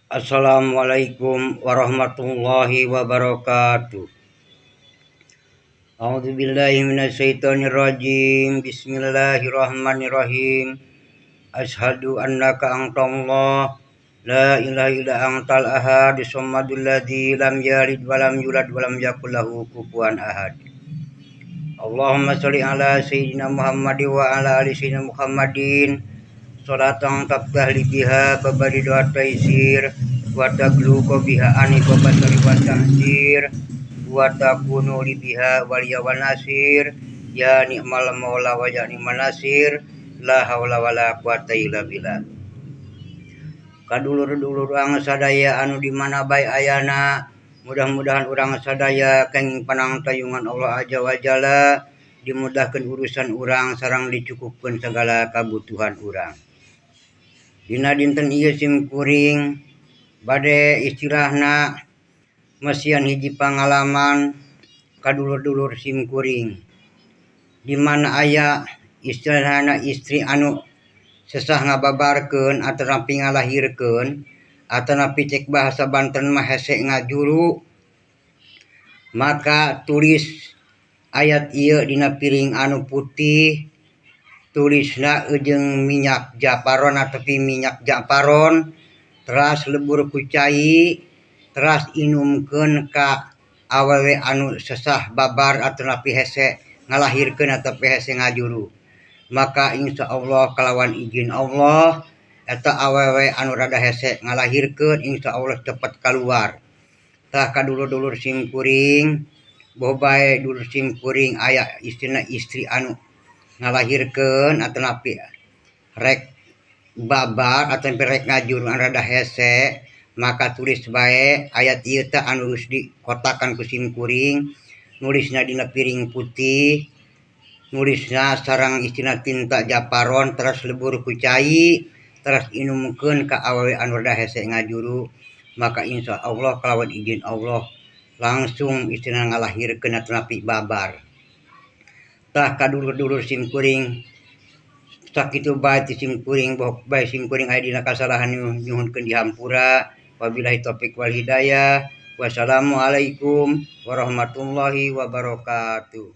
Assalamualaikum warahmatullahi wabarakatuh. A'udzu billahi minasyaitonir rajim. Bismillahirrahmanirrahim. Asyhadu annaka antallah la ilaha illa antal ahad sammadul ladzi lam yalid wa lam yulad wa lam yakul lahu kufuwan ahad. Allahumma shalli ala sayyidina Muhammad wa ala ali sayyidina Muhammadin. Salatan tabtah li biha babadi doa taisir wa taglu ko biha ani ko batari wa tahsir wa takunu li biha waliya wa nasir ya ni'mal maula wa ya ni'mal nasir la haula wala quwata illa billah. Kadulur-dulur urang sadaya anu di mana bae ayana, mudah-mudahan urang sadaya kenging panang tayungan Allah Azza wa Jalla, dimudahkeun urusan urang sareng dicukupkeun segala kabutuhan urang. Dina dinten ieu simkuring bade istilahna mesian hiji pangalaman kadulur-dulur simkuring, di mana aya istilahna istri anu sesah ngababarkeun atau napi ngalahirkeun atau napi cek bahasa Banten mah hese ngajuru, maka tulis ayat ieu dina piring anu putih, tulisna jeung minyak japaron atau minyak japaron, teras lebur ku cai, teras inumkeun ka awewe anu sesah babar atau napi hese ngalahirkeun atau hese ngajuru. Maka insya Allah kalawan izin Allah eta awewe anu rada hese ngalahirkeun insya Allah cepat keluar. Tah kadulur-dulur simkuring, bobae dulur simkuring aya istina istri anu ngalahirkeun atau napi rek babar atau rek ngajuru anu rada hese, maka tulis bae ayat ieu teh anu geus dikotakan ku simkuring, nulisna dina piring putih, nulisna sareng istina tinta japaron, teras lebur ku cai, teras inumkeun ka awewe anu rada hese ngajuru, maka insya Allah kalawan izin Allah langsung istina ngalahirkeun atau napi babar. Tah kadulur-dulur simkuring sakitu bae ti simkuring bae simkuring aya dina kasalahan nyuhunkeun dihampura. Wabillahi taufik wal hidayah. Wassalamualaikum warahmatullahi wabarakatuh.